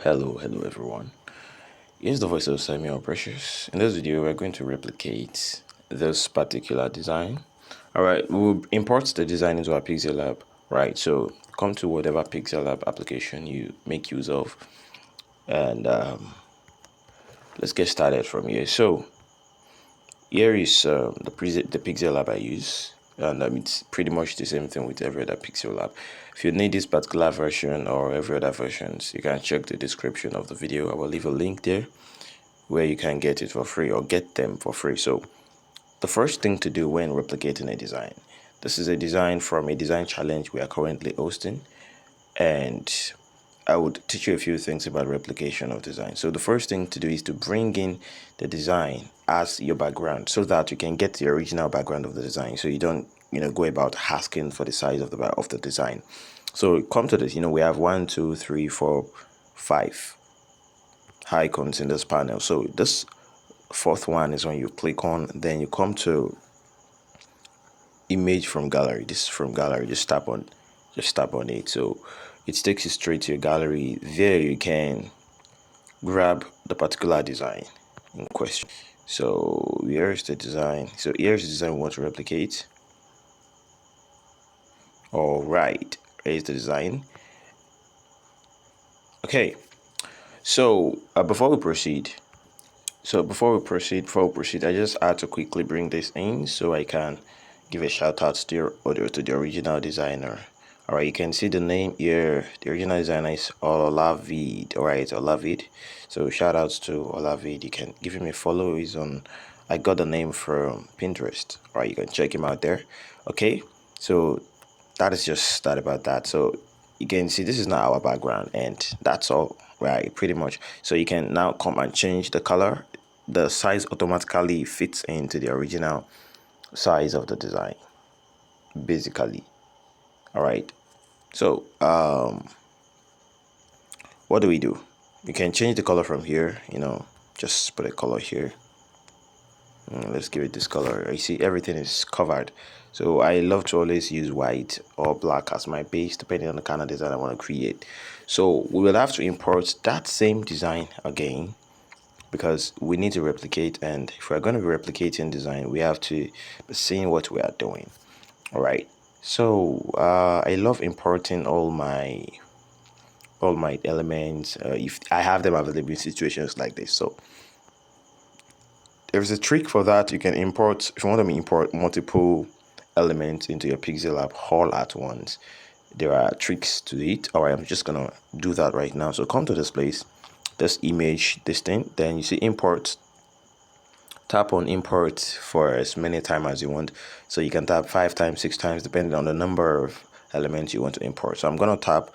Hello everyone. Here's the voice of Samuel Precious. In this video, we're going to replicate this particular design. Alright, we'll import the design into our Pixellab. Right, so come to whatever Pixellab application you make use of, and let's get started from here. So here is the Pixellab I use, and it's pretty much the same thing with every other Pixellab. If you need this particular version or every other versions, you can check the description of the video. I will leave a link there where you can get it for free or get them for free. So the first thing to do when replicating a design, this is a design from a design challenge we are currently hosting, and I would teach you a few things about replication of design. So the first thing to do is to bring in the design as your background so that you can get the original background of the design. So you don't, go about asking for the size of the design. So come to this, we have 1, 2, 3, 4, 5 icons in this panel. So this fourth one is when you click on, then you come to image from gallery. This is from gallery. Just tap on it. So it takes you straight to your gallery. There you can grab the particular design in question. So here's the design. So here's the design we want to replicate. All right, here's the design. Okay, so before we proceed, I just had to quickly bring this in so I can give a shout out to the original designer. All right, you can see the name here. The original designer is Olavid. All right, Olavid. So shout outs to Olavid. You can give him a follow. He's on. I got the name from Pinterest. All right, you can check him out there. Okay, so that is just that about that. So you can see this is not our background, and that's all. Right, pretty much. So you can now come and change the color. The size automatically fits into the original size of the design, basically. All right, so what do? You can change the color from here, just put a color here. Let's give it this color. You see everything is covered, so I love to always use white or black as my base depending on the kind of design I want to create. So we will have to import that same design again because we need to replicate, and if we're going to be replicating design, we have to be seeing what we are doing. All right, so I love importing all my elements if I have them available in situations like this. So there's a trick for that. You can import, if you want to import multiple elements into your Pixellab all at once, there are tricks to it. All right, I'm just gonna do that right now. So come to this place, this image, this thing, then you see import. Tap on import for as many times as you want. So you can tap 5 times, 6 times, depending on the number of elements you want to import. So I'm gonna tap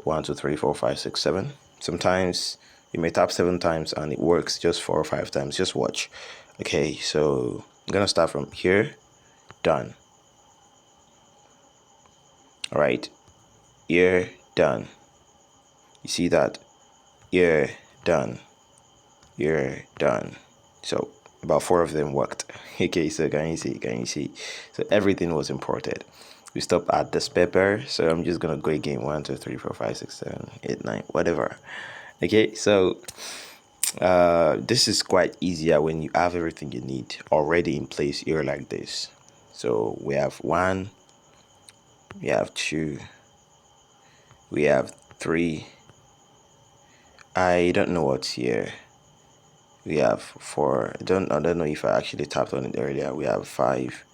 1, 2, 3, 4, 5, 6, 7. Sometimes you may tap 7 times and it works just 4 or 5 times. Just watch. Okay, so I'm gonna start from here. Done. All right, here, done. You see that? Here, done. Here, done. So about 4 of them worked. Okay, so can you see? So everything was imported. We stop at this paper, so I'm just gonna go again. 1, 2, 3, 4, 5, 6, 7, 8, 9, whatever. Okay, so this is quite easier when you have everything you need already in place here like this. So we have 1, we have 2, we have 3. I don't know what's here. We have 4. I don't know if I actually tapped on it earlier. We have 5.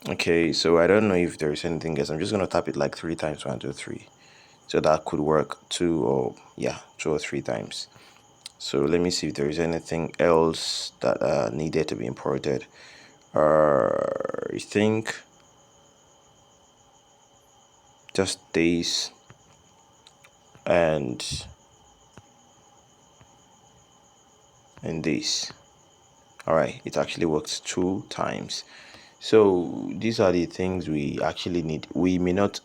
Okay, so I don't know if there's anything else. I'm just gonna tap it like 3 times. 1, 2, 3. So that could work 2 or 3 times. So let me see if there is anything else that needed to be imported. I think just this and this. All right, it actually works 2 times. So these are the things we actually need. We may not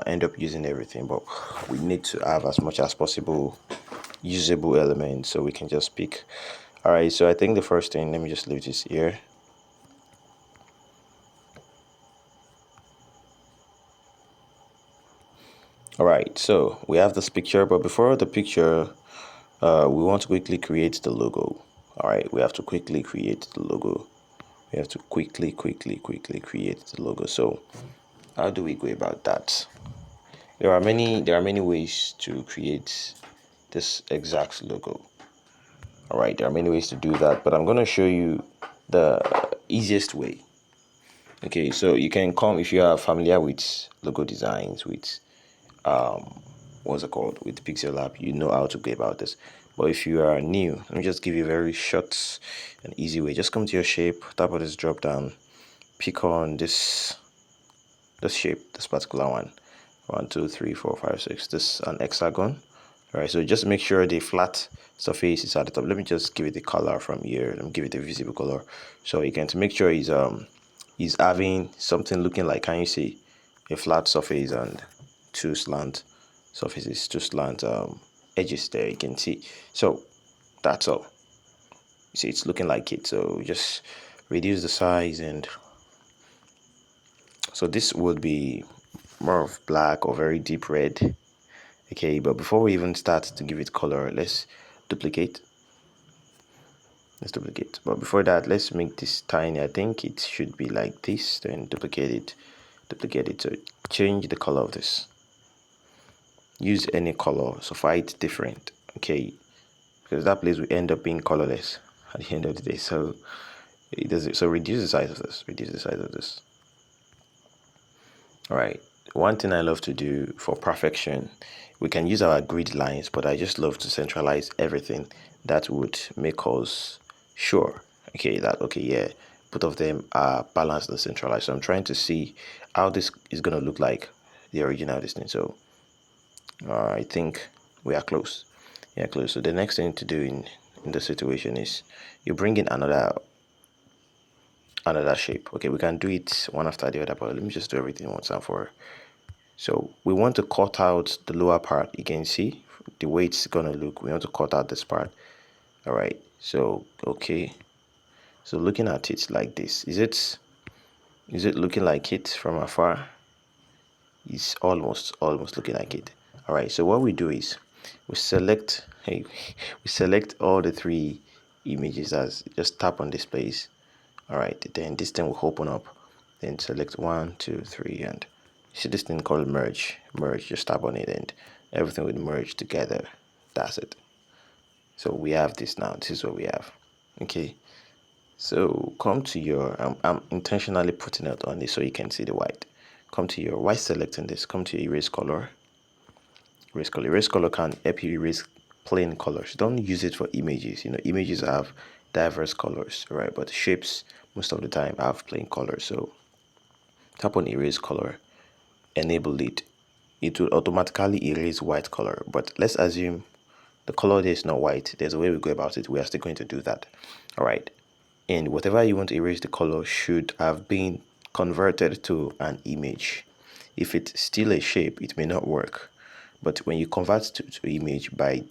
end up using everything, but we need to have as much as possible usable elements so we can just pick. All right, so I think the first thing, let me just leave this here. All right, so we have this picture, but before the picture, we want to quickly create the logo. All right, we have to quickly create the logo. We have to quickly create the logo. So how do we go about that? There are many ways to create this exact logo. All right, there are many ways to do that, but I'm going to show you the easiest way. Okay, so you can come if you are familiar with logo designs, with what's it called, with Pixellab, you know how to go about this. But if you are new, let me just give you a very short and easy way. Just come to your shape, tap on this drop down, pick on this shape, this particular one. 1, 2, 3, 4, 5, 6. This an hexagon. All right, so just make sure the flat surface is at the top. Let me just give it the color from here. Let me give it a visible color, so you can to make sure he's having something looking like, can you see, a flat surface and two slant surfaces, two slant edges there. You can see. So that's all. You see, it's looking like it. So just reduce the size, and so this would be more of black or very deep red. Okay, but before we even start to give it color, duplicate let's duplicate but before that, let's make this tiny. I think it should be like this, then duplicate it. So change the color of this, use any color, so far it's different. Okay, because that place will end up being colorless at the end of the day. So it does it. So reduce the size of this, all right. One thing I love to do for perfection, we can use our grid lines, but I just love to centralize everything. That would make us sure, okay, that, okay, yeah, both of them are balanced and centralized. So I'm trying to see how this is going to look like the original distance. So I think we are close. Yeah, close. So the next thing to do in the situation is you bring in another shape. Okay, we can do it one after the other, but let me just do everything once and for. So we want to cut out the lower part. You can see the way it's gonna look. We want to cut out this part. All right, so okay, so looking at it like this, is it looking like it from afar? It's almost looking like it. All right, so what we do is we select, hey, we select all the three images, as just tap on this place. All right, then this thing will open up, then select 1, 2, 3, and see this thing called merge. Just tap on it and everything will merge together. That's it. So we have this now. This is what we have. Okay, so come to your I'm intentionally putting it on this so you can see the white. Come to your white, selecting this, come to erase color. Erase color can help you erase plain colors. Don't use it for images. Images have diverse colors, right? But shapes most of the time have plain colors. So tap on erase color, enable it. It will automatically erase white color. But let's assume the color there is not white. There's a way we go about it. We are still going to do that. All right. And whatever you want to erase the color should have been converted to an image. If it's still a shape, it may not work. But when you convert to image by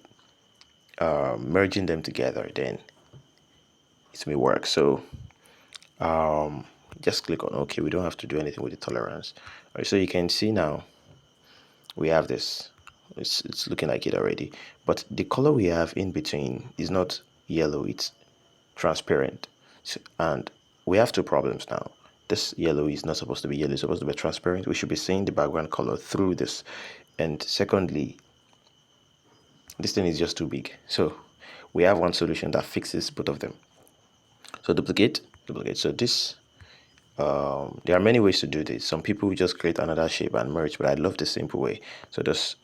merging them together, then it may work. So just click on OK. We don't have to do anything with the tolerance. All right, so you can see now we have this. It's looking like it already, but the color we have in between is not yellow, it's transparent. And we have two problems now. This yellow is not supposed to be yellow, it's supposed to be transparent. We should be seeing the background color through this. And secondly, this thing is just too big. So we have one solution that fixes both of them. So duplicate. So this, there are many ways to do this. Some people just create another shape and merge, but I love the simple way. So just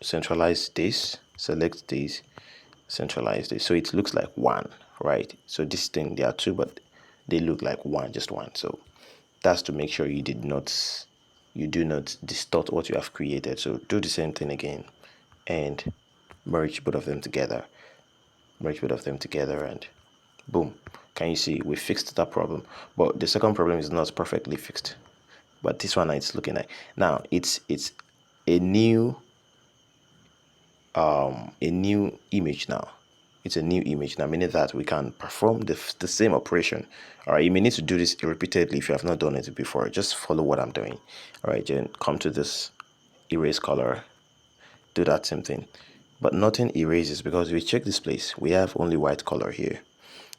centralize this, select this, centralize this, so it looks like one, right? So this thing, there are two, but they look like one, just one. So that's to make sure you do not distort what you have created. So do the same thing again and merge both of them together, and boom. Can you see we fixed that problem? But the second problem is not perfectly fixed, but this one it's looking like now it's a new image now. It's a new image now, meaning that we can perform the same operation. All right, you may need to do this repeatedly if you have not done it before. Just follow what I'm doing. All right, then come to this erase color, do that same thing, but nothing erases, because if we check this place, we have only white color here.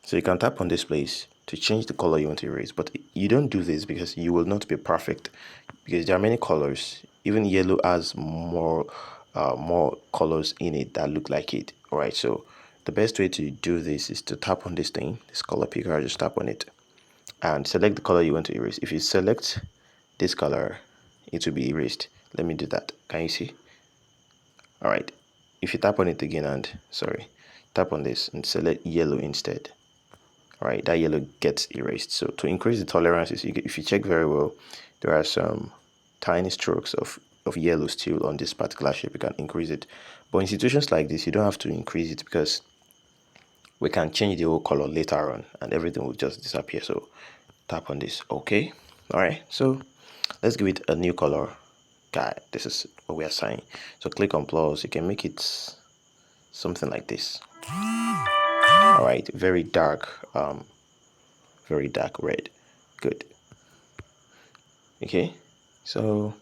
So you can tap on this place to change the color you want to erase, but you don't do this because you will not be perfect, because there are many colors. Even yellow has more colors in it that look like it. All right, so the best way to do this is to tap on this thing, this color picker. Just tap on it and select the color you want to erase. If you select this color, it will be erased. Let me do that. Can you see? All right, if you tap on it again and tap on this and select yellow instead, all right, that yellow gets erased. So to increase the tolerances, if you check very well, there are some tiny strokes of yellow still on this particular shape. You can increase it, but in situations like this, you don't have to increase it, because we can change the whole color later on and everything will just disappear. So tap on this. Okay, all right, so let's give it a new color. Guy, this is what we are assigning. So click on plus. You can make it something like this. All right, very dark red. Good. Okay, so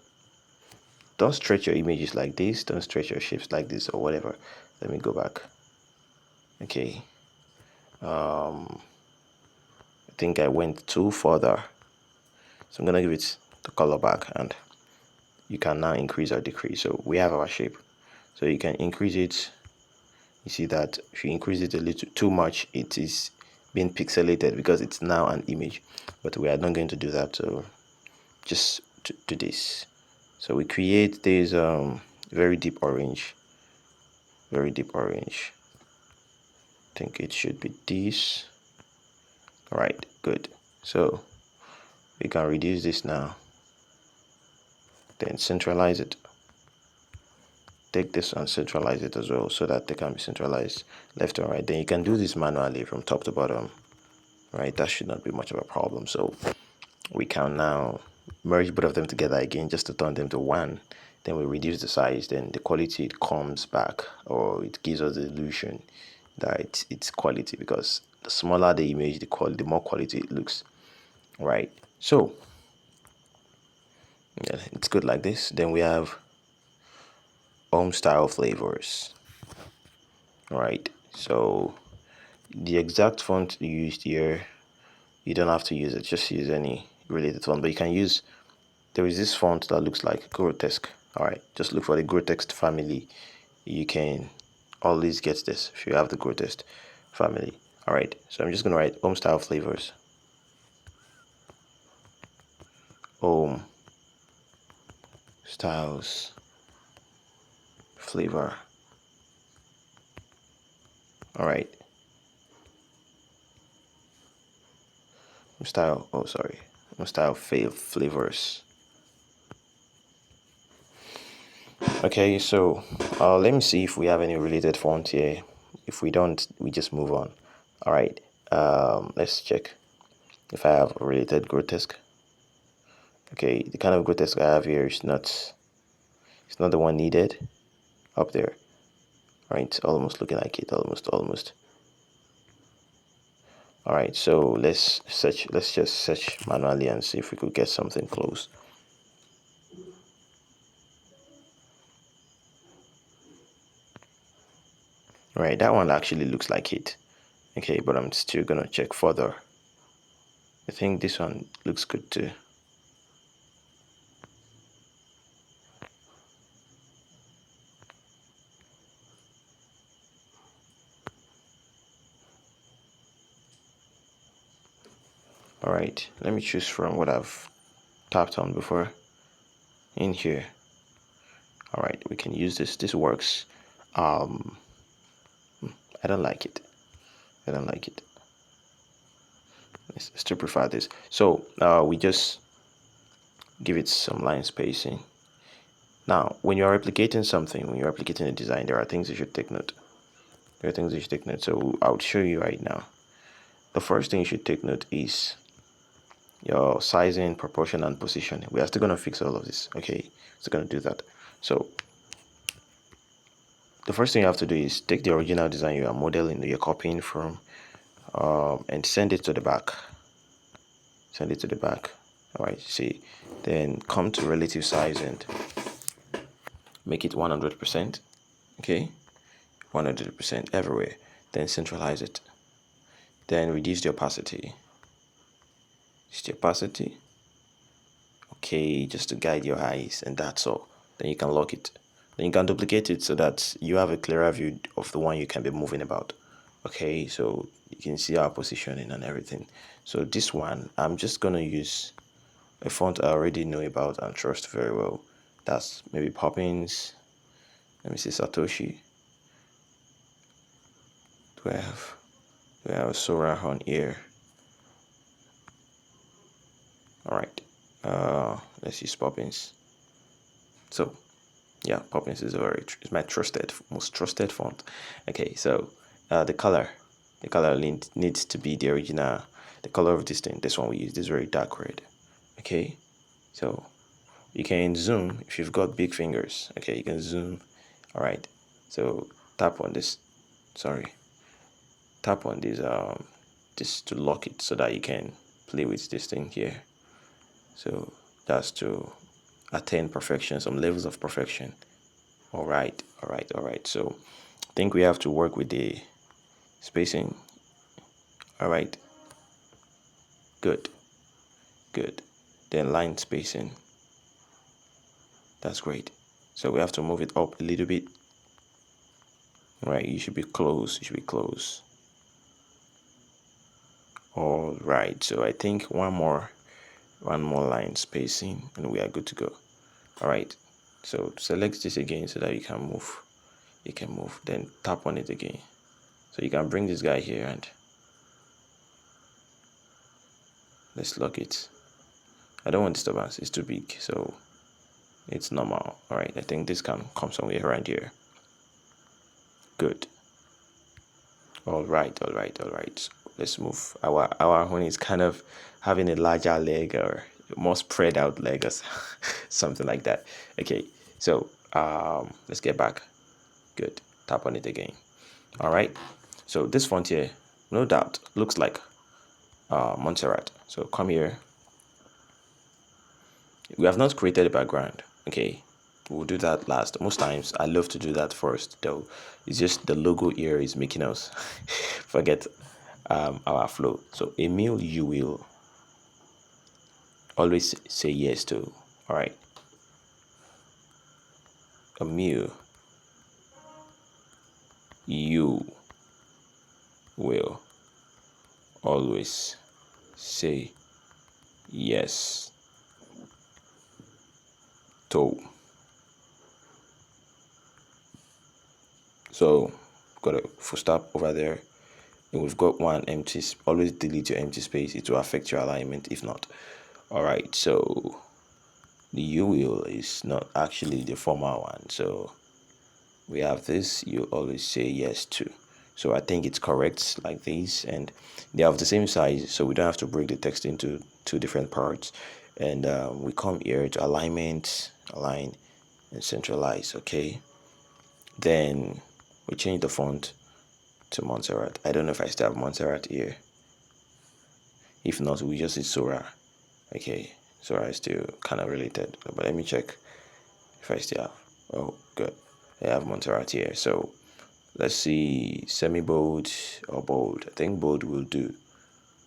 don't stretch your images like this, don't stretch your shapes like this or whatever. Let me go back. Okay, I think I went too further, so I'm gonna give it the color back, and you can now increase or decrease. So we have our shape, so you can increase it. You see that if you increase it a little too much, it is being pixelated because it's now an image, but we are not going to do that. So just do this. So we create this very deep orange. I think it should be this. All right, good. So we can reduce this now, then centralize it. Take this and centralize it as well, so that they can be centralized left and right. Then you can do this manually from top to bottom. Right, that should not be much of a problem. So we can now merge both of them together again, just to turn them to one. Then we reduce the size, then the quality, it comes back, or it gives us the illusion that it's quality, because the smaller the image, the more quality it looks. Right, so yeah, it's good like this. Then we have home style flavors. All right, so the exact font used here, you don't have to use it, just use any related font, but you can use, there is this font that looks like grotesque. All right, just look for the grotesque family. You can always get this if you have the grotesque family. All right, so I'm just gonna write home style flavors. Home styles flavor. All right, home style flavors. Okay, so let me see if we have any related font here. If we don't, we just move on. All right, let's check if I have a related grotesque. Okay, the kind of grotesque I have here is not, it's not the one needed up there. All right, it's almost looking like it, almost. All right, so let's just search manually and see if we could get something close. All right, that one actually looks like it. Okay, but I'm still gonna check further. I think this one looks good too. All right, let me choose from what I've tapped on before in here. All right, we can use this. This works. I don't like it. I still prefer this. So we just give it some line spacing. Now, when you're replicating something, when you're replicating a design, there are things you should take note. So I would show you right now. The first thing you should take note is your sizing, proportion, and position. We are still going to fix all of this. Okay, still going to do that. So the first thing you have to do is take the original design you are modeling, you're copying from, and send it to the back. All right, see, then come to relative size and make it 100%. Okay, 100% everywhere. Then centralize it. Then reduce the opacity. Reduce the opacity. Okay, just to guide your eyes, and that's all. Then you can lock it. Then you can duplicate it so that you have a clearer view of the one you can be moving about. Okay, so you can see our positioning and everything. So this one, I'm just gonna use a font I already know about and trust very well. That's maybe Poppins. Let me see, Satoshi. Do I have Sora on here? All right. Let's use Poppins. So yeah, Poppins is is my most trusted font. Okay, so the color needs to be the original. The color of this thing, this one we use, this very dark red. Okay, so you can zoom if you've got big fingers. Okay, you can zoom. All right, so tap on this. Sorry, tap on this to lock it so that you can play with this thing here. So that's to attain perfection, some levels of perfection. All right. So I think we have to work with the spacing. All right, good. Then line spacing, that's great. So we have to move it up a little bit. All right, you should be close. All right, so I think one more line spacing and we are good to go. All right, so select this again so that you can move, then tap on it again. So you can bring this guy here and let's lock it. I don't want disturbance, it's too big, so it's normal. All right, I think this can come somewhere around here. Good. All right. So let's move. Our honey is kind of having a larger leg or more spread out leg or something like that. Okay, so let's get back. Good. Tap on it again. All right. So this font here, no doubt, looks like Montserrat. So come here. We have not created a background. Okay, we'll do that last. Most times I love to do that first though. It's just the logo here is making us forget our flow. So Emil, you will always say yes to. All right, Emil, you will always say yes to. So got a full stop over there, and we've got one empty. Always delete your empty space. It will affect your alignment if not. All right, so the you will is not actually the formal one. So we have this, you always say yes to. So I think it's correct like this, and they have the same size, so we don't have to break the text into two different parts. And we come here to alignment, align, and centralize. Okay, then we change the font to Montserrat. I don't know if I still have Montserrat here. If not, we just use Sora. Okay, Sora is still kind of related, but let me check if I still have. Oh, good. I have Montserrat here. So let's see, semi-bold or bold. I think bold will do.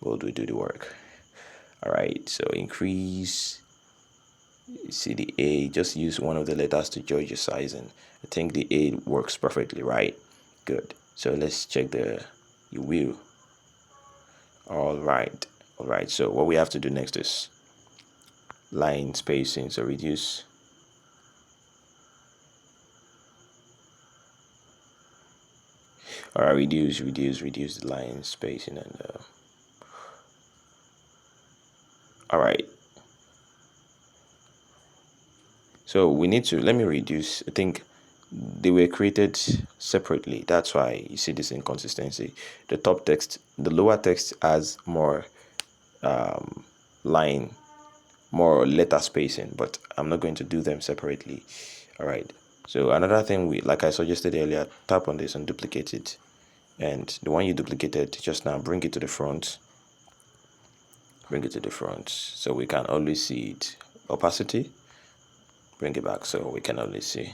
Bold will do the work. All right, so increase. See the A, just use one of the letters to judge your sizing. I think the A works perfectly, right? Good. So let's check the you will. All right. So what we have to do next is line spacing. So reduce. All right, reduce the line spacing and all right. So we need to, let me reduce. I think they were created separately. That's why you see this inconsistency. The top text, the lower text has more line, more letter spacing, but I'm not going to do them separately. All right. So another thing, we, like I suggested earlier, tap on this and duplicate it. And the one you duplicated just now, bring it to the front. Bring it to the front so we can always see it. Opacity, bring it back so we can only see.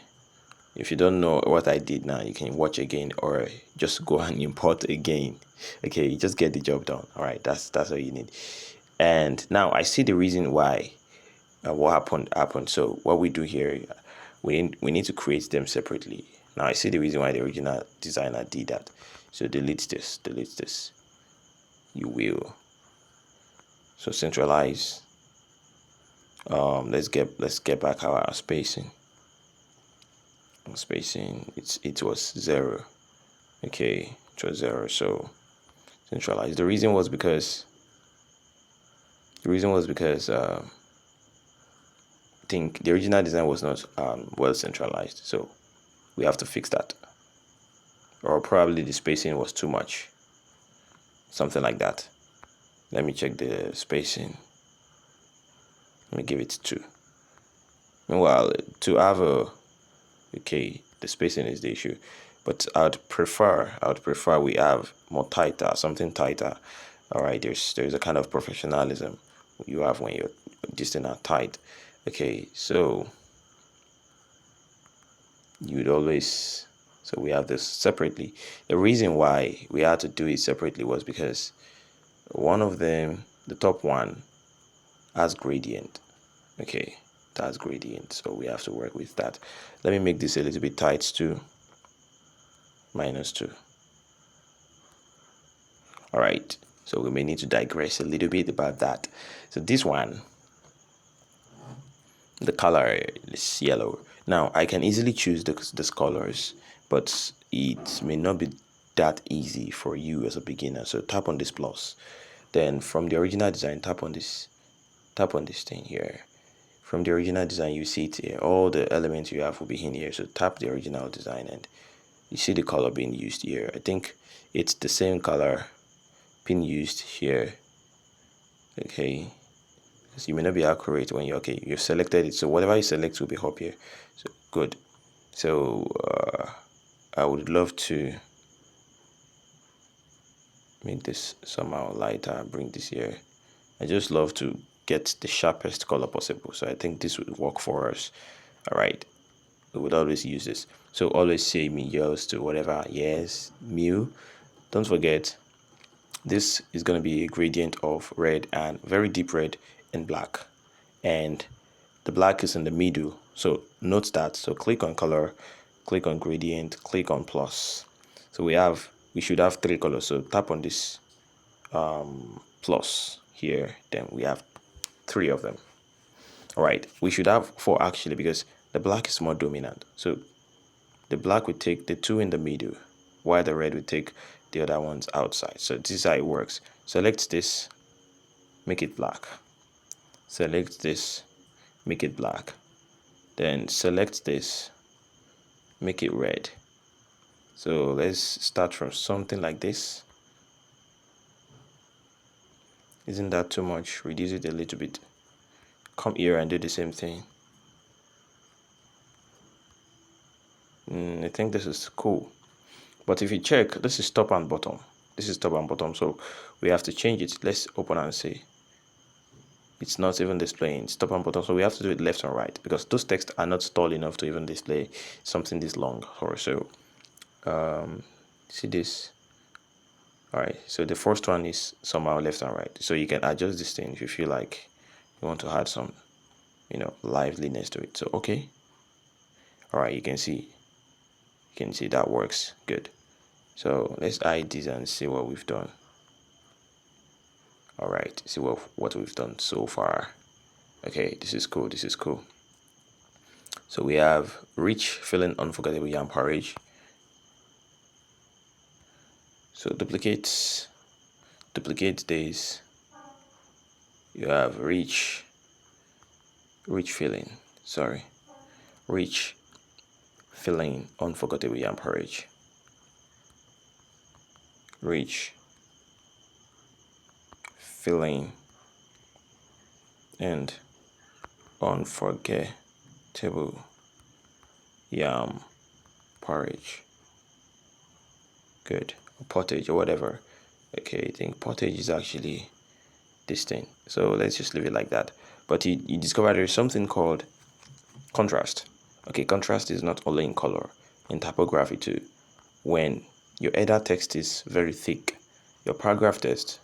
If you don't know what I did now, you can watch again or just go and import again. Okay, just get the job done. All right, that's all you need. And now I see the reason why what happened. So what we do here, we need to create them separately. Now I see the reason why the original designer did that. So delete this. You will. So centralize. Let's get back our spacing. It was 0. Okay, it was 0. So centralize. The reason was because I think the original design was not well centralized. So we have to fix that. Or probably the spacing was too much. Something like that. Let me check the spacing. Let me give it 2. Meanwhile, to have a okay, the spacing is the issue, but I would prefer we have more tighter, something tighter. All right, there's a kind of professionalism you have when you're distant and tight. Okay, so you would always, so we have this separately. The reason why we had to do it separately was because one of them, the top one, has gradient. Okay, that's gradient, so we have to work with that. Let me make this a little bit tight too. -2. All right, so we may need to digress a little bit about that. So this one, the color is yellow. Now I can easily choose these colors, but it may not be that easy for you as a beginner. So tap on this plus. Then from the original design, tap on this thing here. From the original design, you see it here. All the elements you have will be in here. So tap the original design and you see the color being used here. I think it's the same color being used here. Okay, because you may not be accurate when you've selected it. So whatever you select will be up here. So good. So I would love to make this somehow lighter. Bring this here. I just love to get the sharpest color possible. So I think this would work for us. All right. We would always use this. So always say me yes to whatever. Yes, mu. Don't forget, this is going to be a gradient of red and very deep red and black. And the black is in the middle. So note that. So click on color, click on gradient, click on plus. So we should have 3 colors. So tap on this plus here. Then we have 3 of them. All right, we should have 4 actually because the black is more dominant. So the black would take the 2 in the middle, while the red would take the other ones outside. So this is how it works. Select this, make it black. Select this, make it black. Then select this, make it red. So let's start from something like this. Isn't that too much? Reduce it a little bit. Come here and do the same thing. I think this is cool. But if you check, this is top and bottom. This is top and bottom, so we have to change it. Let's open and see. It's not even displaying. It's top and bottom, so we have to do it left and right because those texts are not tall enough to even display something this long or so. See this? All right, so the first one is somehow left and right. So you can adjust this thing if you feel like you want to add some, liveliness to it. So okay. All right, you can see that works good. So let's hide this and see what we've done. All right, see what we've done so far. Okay, this is cool. So we have rich, feeling unforgettable yam porridge. So duplicate this. You have rich feeling. Sorry, rich, feeling unforgettable yam porridge. Rich, feeling, and unforgettable yam porridge. Good. Or pottage or whatever. Okay, I think pottage is actually this thing. So let's just leave it like that. But you discover there's something called contrast. Okay, contrast is not only in color, in typography too. When your header text is very thick, your paragraph text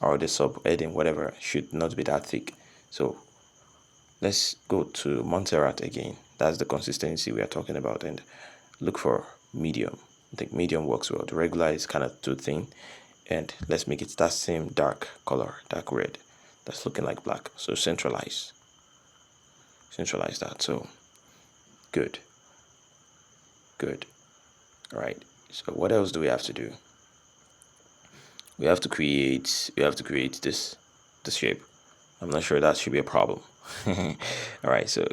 or the subheading, whatever, should not be that thick. So let's go to Montserrat again. That's the consistency we are talking about, and look for medium. I think medium works well. The regular is kind of too thin, and let's make it that same dark color, dark red. That's looking like black. So centralize that. So good. All right. So what else do we have to do? We have to create this shape. I'm not sure that should be a problem. All right, so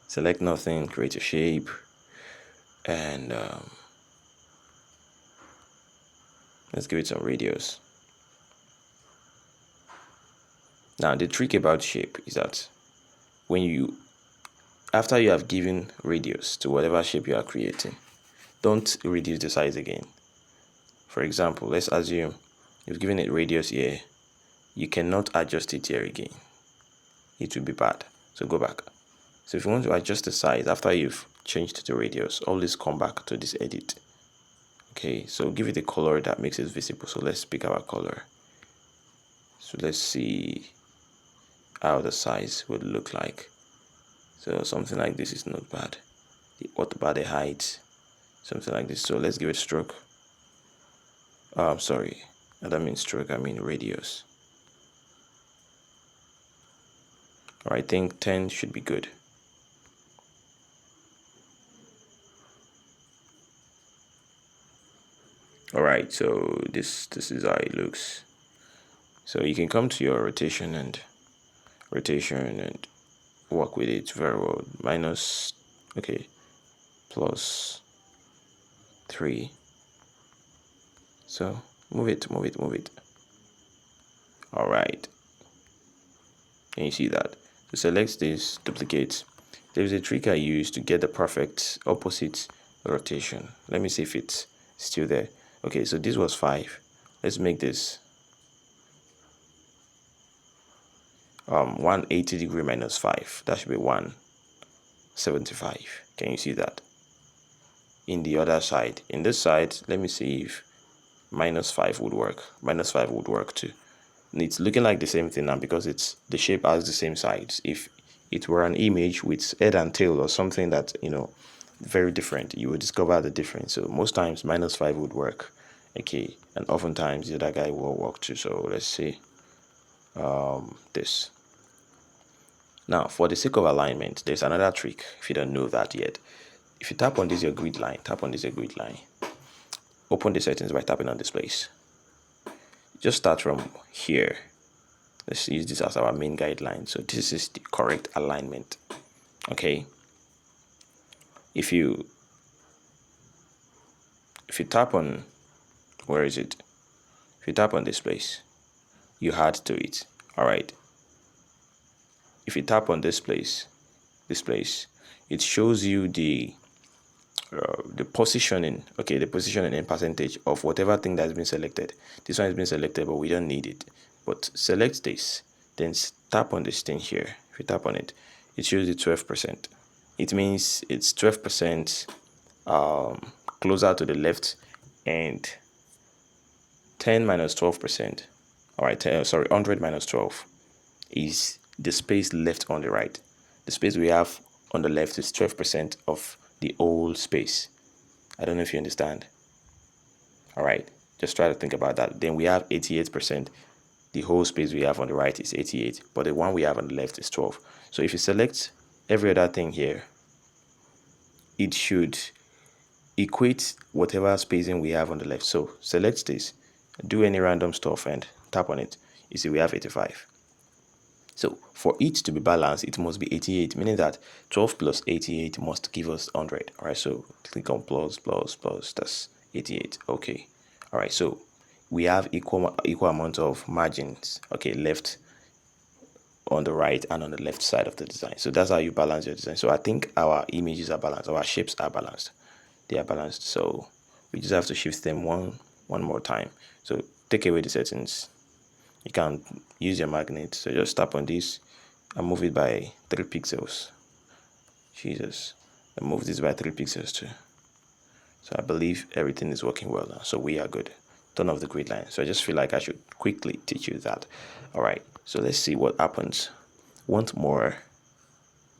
select nothing, create a shape, and let's give it some radius. Now the trick about shape is that after you have given radius to whatever shape you are creating, don't reduce the size again. For example, let's assume you've given it radius here. You cannot adjust it here again. It will be bad. So go back. So if you want to adjust the size after you've changed the radius, always come back to this edit. Okay, so give it a color that makes it visible. So let's pick our color. So let's see how the size would look like. So something like this is not bad. What about the height? Something like this. So let's give it stroke. Sorry, I don't mean stroke, I mean radius. All right, I think 10 should be good. All right, so this is how it looks. So you can come to your rotation and work with it very well. Minus, okay, plus 3. So move it. All right. Can you see that? So select this, duplicate. There's a trick I use to get the perfect opposite rotation. Let me see if it's still there. Okay, so this was 5. Let's make this 180 degree minus 5. That should be 175. Can you see that? In the other side, in this side, let me see if minus 5 would work. Minus 5 would work too. And it's looking like the same thing now because the shape has the same sides. If it were an image with head and tail or something that, very different, you would discover the difference. So most times minus 5 would work. Okay, and oftentimes the other guy will work too. So let's see this. Now, for the sake of alignment, there's another trick if you don't know that yet. If you tap on this your grid line, open the settings by tapping on this place. Just start from here. Let's use this as our main guideline. So this is the correct alignment. Okay. If you tap on, where is it? If you tap on this place, you add to it. All right. If you tap on this place, it shows you the positioning, okay, the positioning in percentage of whatever thing that's been selected. This one has been selected, but we don't need it. But select this, then tap on this thing here. If you tap on it, it shows you 12%. It means it's 12% closer to the left, and 10 minus 12%. All right, 100 minus 12 is the space left on the right. The space we have on the left is 12% of the whole space. I don't know if you understand. All right, just try to think about that. Then we have 88%. The whole space we have on the right is 88, but the one we have on the left is 12. So if you select every other thing here, it should equate whatever spacing we have on the left. So select this, do any random stuff and tap on it. You see we have 85. So for it to be balanced, it must be 88, meaning that 12 plus 88 must give us 100. All right, so click on plus, that's 88. Okay. All right, so we have equal amount of margins, okay, left on the right and on the left side of the design. So that's how you balance your design. So I think our images are balanced, our shapes are balanced. They are balanced. So we just have to shift them one more time. So take away the settings. You can use your magnet. So just tap on this and move it by 3 pixels. Jesus. and move this by 3 pixels too. So I believe everything is working well now. So we are good. Turn off the grid line. So I just feel like I should quickly teach you that. All right. So let's see what happens. Want more.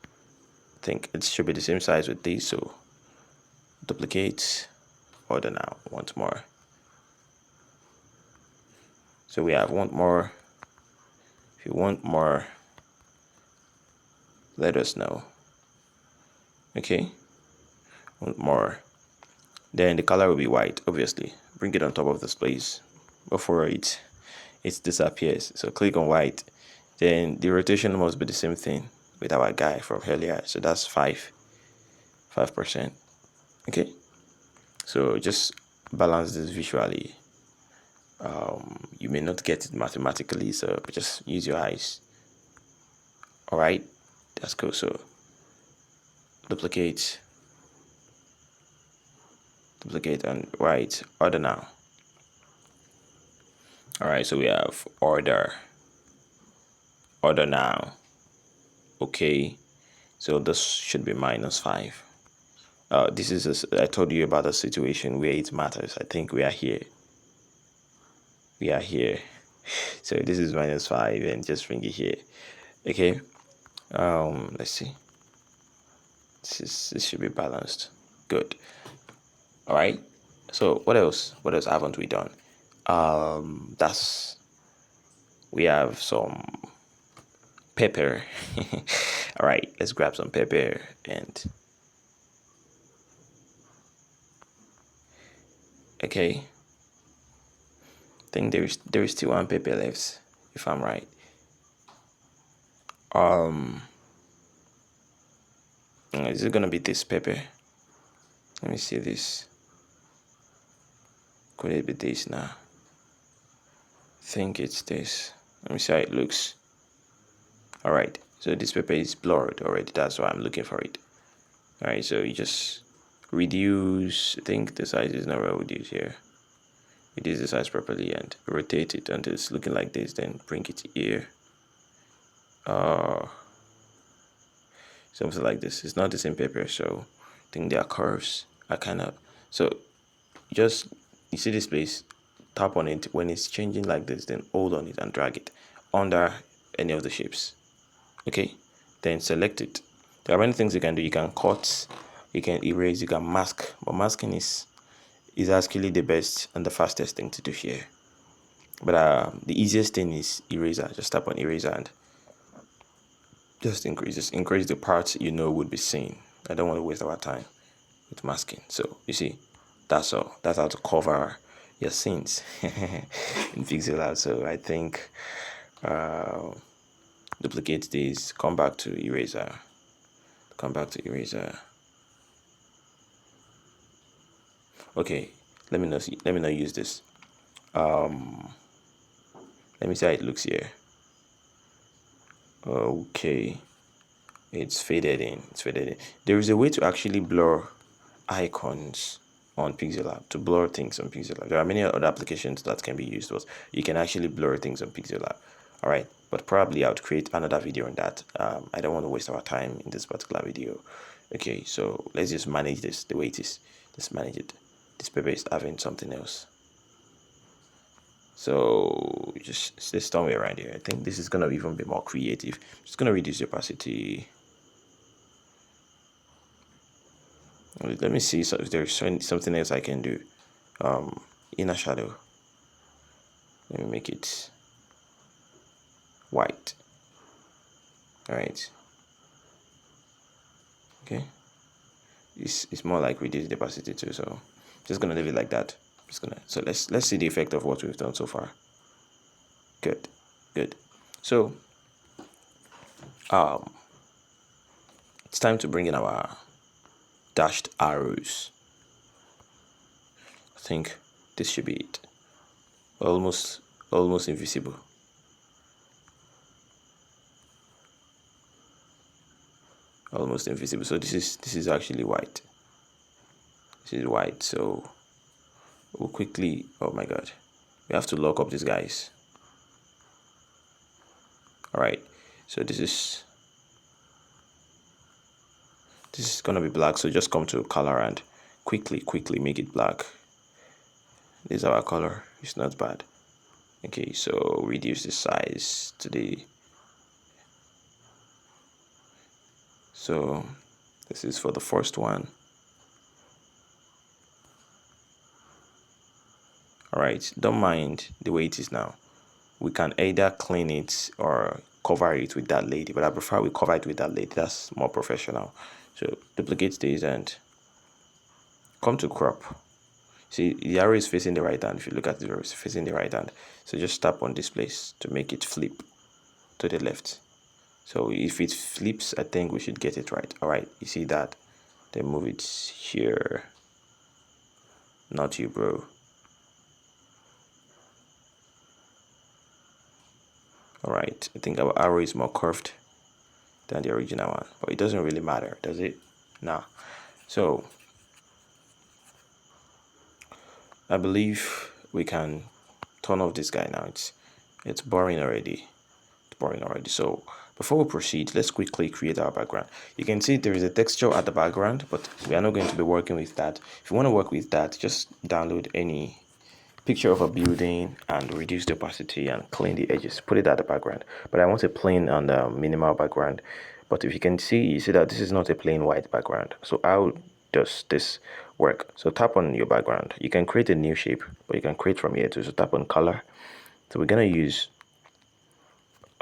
I think it should be the same size with these. So duplicate, order now. Want more. So we have want more. If you want more, let us know. Okay. Want more. Then the color will be white, obviously. Bring it on top of this place before it disappears. So click on white. Then the rotation must be the same thing with our guy from earlier. So that's 5%. Okay. So just balance this visually. You may not get it mathematically, so just use your eyes. All right. That's cool. So duplicate and right order now. All right. So we have order now. Okay. So this should be -5. This is I told you about a situation where it matters. I think we are here. So this is -5 and just bring it here. Okay. Let's see. This should be balanced. Good. All right. So what else haven't we done? We have some pepper. All right, let's grab some pepper and okay. I think there is still one pepper left, if I'm right. Is it gonna be this pepper? Let me see this. Could it be this now? I think it's this. Let me see how it looks. All right, so this pepper is blurred already. That's why I'm looking for it. All right, so you just reduce. I think the size is not well reduced here. Reduce the size properly and rotate it until it's looking like this. Then bring it here. Something like this. It's not the same paper, so I think their curves are kind of so. Just you see this place, tap on it when it's changing like this. Then hold on it and drag it under any of the shapes. Okay, then select it. There are many things you can do. You can cut, you can erase, you can mask. But masking is actually the best and the fastest thing to do here. But the easiest thing is eraser. Just tap on eraser and just increase the parts you know would be seen. I don't want to waste our time with masking. So you see, that's all. That's how to cover your scenes in Pixellab. So I think duplicate this, come back to eraser. Okay, let me not use this. Let me see how it looks here. Okay, it's faded in. There is a way to actually blur icons on Pixellab, to blur things on Pixellab. There are many other applications that can be used, but you can actually blur things on Pixellab. All right, but probably I would create another video on that. I don't want to waste our time in this particular video. Okay, so let's just manage this the way it is. Let's manage it. This paper is having something else. So just stay somewhere around here. I think this is gonna even be more creative. Just gonna reduce the opacity. Let me see if there's something else I can do. Inner shadow. Let me make it white. All right. Okay. It's more like reduce the opacity too. So just gonna leave it like that. So let's see the effect of what we've done so far. Good. So it's time to bring in our dashed arrows. I think this should be it. Almost invisible. So this is actually white. This is white. So we'll quickly. Oh my God, we have to lock up these guys. All right. So this is This is gonna be black, so just come to color and quickly make it black. This is our color. It's not bad. Okay, so reduce the size to the, so this is for the first one. All right, don't mind the way it is now. We can either clean it or cover it with that lady, but I prefer we cover it with that lady. That's more professional. So duplicate this and come to crop. See, the arrow is facing the right hand. If you look at the arrow, it's facing the right hand. So just tap on this place to make it flip to the left. So if it flips, I think we should get it right. All right, you see that? Then move it here. Not you, bro. All right, I think our arrow is more curved than the original one, but it doesn't really matter, does it? Nah. So I believe we can turn off this guy now. It's boring already. It's boring already. So before we proceed, let's quickly create our background. You can see there is a texture at the background, but we are not going to be working with that. If you want to work with that, just download any picture of a building and reduce the opacity and clean the edges. Put it at the background. But I want a plain and minimal background. But if you can see, you see that this is not a plain white background. So how does this work? So tap on your background. You can create a new shape, but you can create from here too. So tap on color. So we're gonna use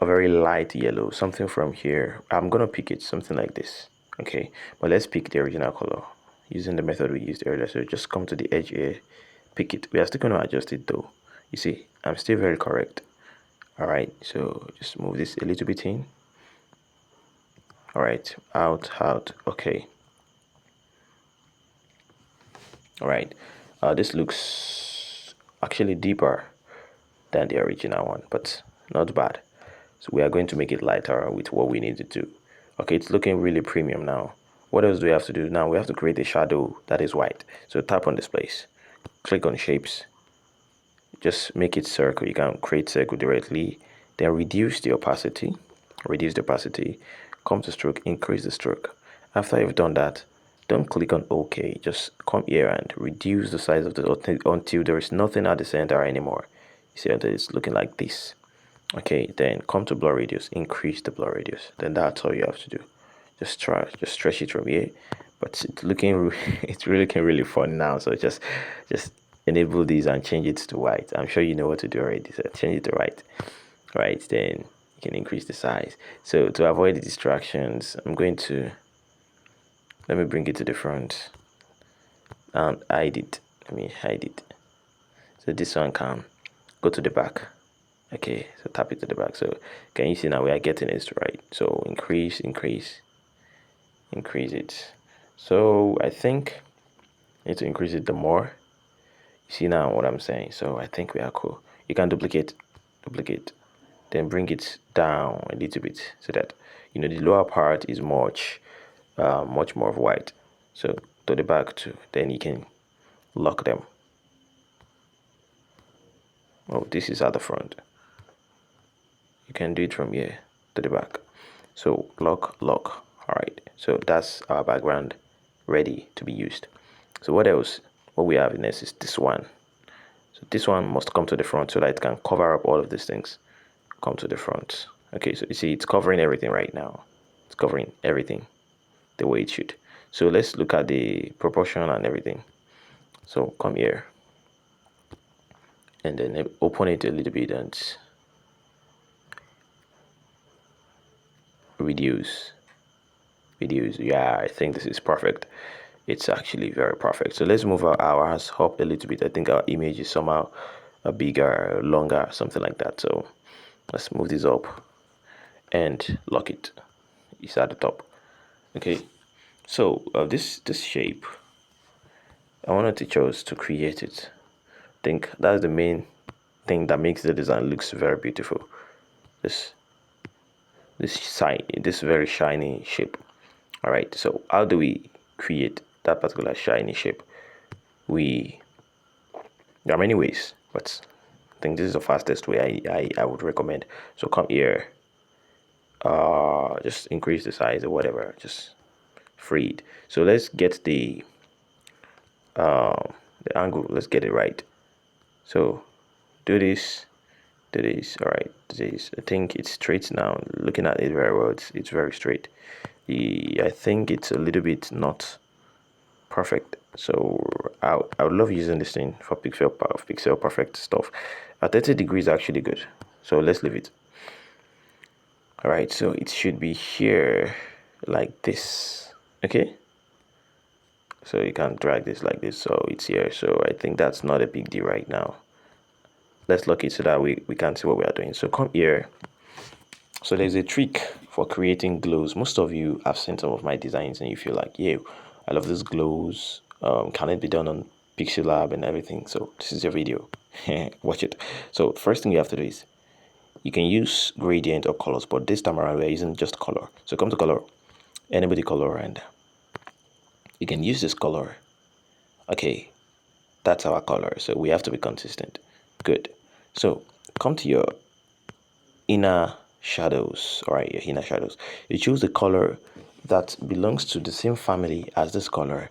a very light yellow, something from here. I'm gonna pick it something like this. Okay, but let's pick the original color using the method we used earlier. So just come to the edge here, pick it. We are still going to adjust it though. You see, I'm still very correct. All right, so just move this a little bit in. All right, out. Okay. All right, this looks actually deeper than the original one, but not bad. So we are going to make it lighter with what we need to do. Okay, it's looking really premium now. What else do we have to do now? We have to create a shadow that is white. So tap on this place, click on shapes, just make it circle. You can create circle directly, then reduce the opacity, come to stroke, increase the stroke. After you've done that, don't click on OK, just come here and reduce the size of the until there is nothing at the center anymore. You see that it's looking like this. Okay, then come to blur radius, increase the blur radius. Then that's all you have to do. Just stretch it from here. But it's looking it's really looking really fun now. So just enable these and change it to white. I'm sure you know what to do already. So change it to white. Right, then you can increase the size. So to avoid the distractions, I'm going to let me bring it to the front and hide it. Let me hide it. So this one can go to the back. Okay, so tap it to the back. So can you see now we are getting it right? So increase it. So I think I need to increase it the more. You see now what I'm saying? So I think we are cool. You can duplicate, then bring it down a little bit so that you know the lower part is much more of white. So to the back too. Then you can lock them. Oh, this is at the front. You can do it from here to the back. So lock. All right, so that's our background ready to be used. So what else? What we have next is this one. So this one must come to the front so that it can cover up all of these things. Come to the front. Okay, so you see it's covering everything right now. It's covering everything the way it should. So let's look at the proportion and everything. So come here and then open it a little bit and reduce. Yeah, I think this is perfect. It's actually very perfect. So let's move our hours up a little bit. I think our image is somehow a bigger, longer, something like that. So let's move this up and lock it. It's at the top. Okay, so this shape, I wanted to choose to create it. I think that's the main thing that makes the design looks very beautiful. This very shiny shape. All right, so how do we create that particular shiny shape? There are many ways, but I think this is the fastest way I would recommend. So come here, just increase the size or whatever, just freed. So let's get the angle, let's get it right. So do this, all right, this, I think it's straight now. Looking at it very well, it's very straight. I think it's a little bit not perfect, so I would love using this thing for pixel perfect stuff. At 30 degrees actually good, so let's leave it. All right, so it should be here like this. Okay, so you can drag this like this, so it's here. So I think that's not a big deal right now. Let's lock it so that we can see what we are doing. So come here. So there's a trick for creating glows. Most of you have seen some of my designs and you feel like, yeah, I love these glows. Can it be done on Pixellab and everything? So this is your video. Watch it. So first thing you have to do is you can use gradient or colors, but this time around we're using just color. So come to color, anybody color, and you can use this color. Okay, that's our color. So we have to be consistent. Good. So come to your inner shadows. All right, your inner shadows. You choose the color that belongs to the same family as this color,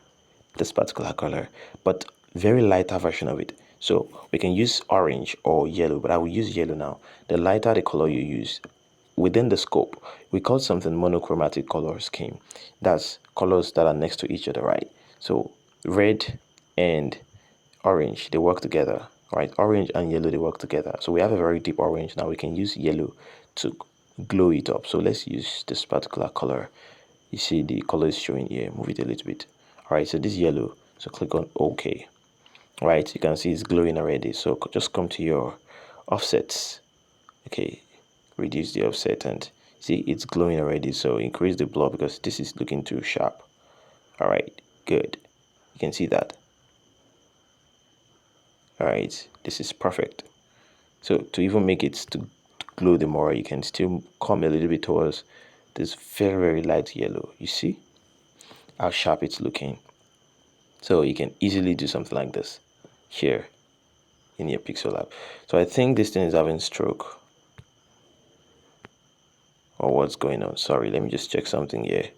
this particular color, but very lighter version of it. So we can use orange or yellow, but I will use yellow now. The lighter the color you use within the scope, we call something monochromatic color scheme. That's colors that are next to each other, right? So red and orange, they work together, right? Orange and yellow, they work together. So we have a very deep orange. Now we can use yellow to glow it up. So let's use this particular color. You see the color is showing here. Move it a little bit. All right, so this yellow. So click on OK. Right, you can see it's glowing already. So just come to your offsets. Okay, reduce the offset and see it's glowing already. So increase the blur because this is looking too sharp. All right, good. You can see that. All right, this is perfect. So to even make it to glow the more, you can still come a little bit towards this very light yellow. You see how sharp it's looking. So you can easily do something like this here in your Pixellab. So I think this thing is having stroke or what's going on. Sorry, let me just check something here.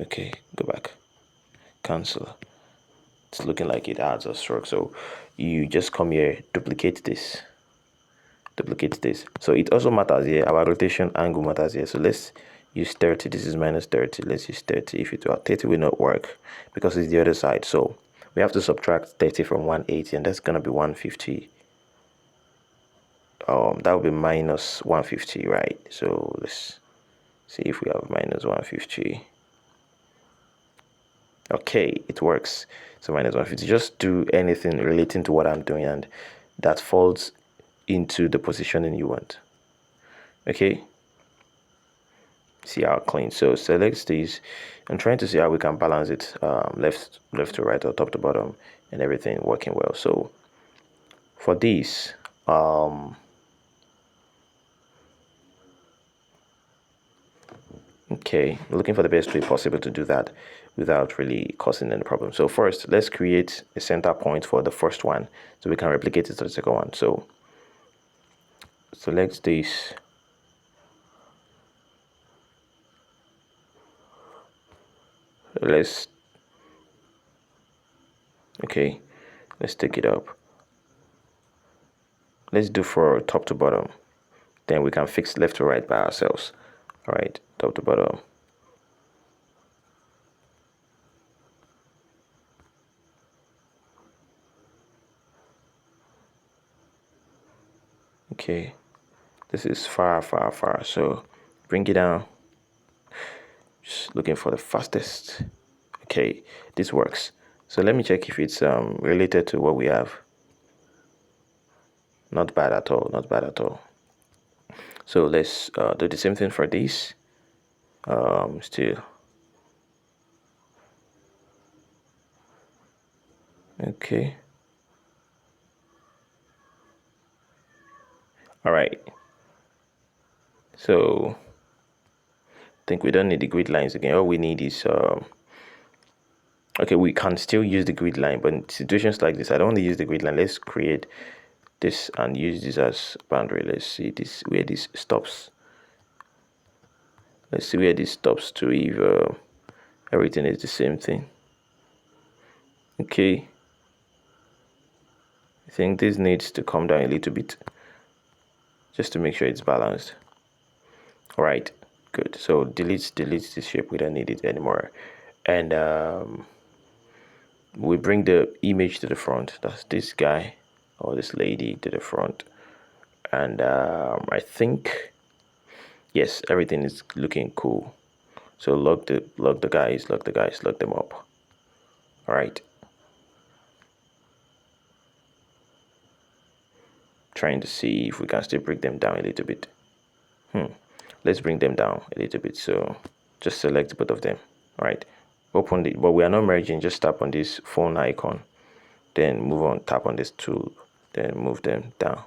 Okay, go back, cancel. It's looking like it adds a stroke. So you just come here, duplicate this. So it also matters here. Our rotation angle matters here. So let's use 30. This is minus 30. Let's use 30. If it were 30 will not work because it's the other side. So we have to subtract 30 from 180 and that's gonna be 150. That would be minus 150, right? So let's see if we have minus 150. Okay, it works. So minus 150. Just do anything relating to what I'm doing and that falls into the positioning you want. Okay, see how clean. So select these. I'm trying to see how we can balance it, left to right or top to bottom and everything working well. So for this, okay, looking for the best way possible to do that without really causing any problem. So first, let's create a center point for the first one so we can replicate it to the second one. So select this. Okay, let's take it up. Let's do for top to bottom. Then we can fix left to right by ourselves. All right, top to bottom. Okay, this is far. So bring it down. Just looking for the fastest. Okay, this works. So let me check if it's related to what we have. Not bad at all, not bad at all. So let's do the same thing for this. Still. Okay. All right. So I think we don't need the grid lines again. All we need is okay, we can still use the grid line, but in situations like this, I don't want to use the grid line. Let's create this and use this as boundary. Let's see this where this stops. Let's see where this stops to if everything is the same thing. Okay, I think this needs to come down a little bit just to make sure it's balanced. All right, good. So delete this shape. We don't need it anymore. And we bring the image to the front. That's this guy or this lady to the front. And I think, yes, everything is looking cool. So lock the guys, lock them up. All right. Trying to see if we can still bring them down a little bit. Let's bring them down a little bit. So just select both of them. All right. Open the, but we are not merging. Just tap on this phone icon. Then move on, tap on this tool. Then move them down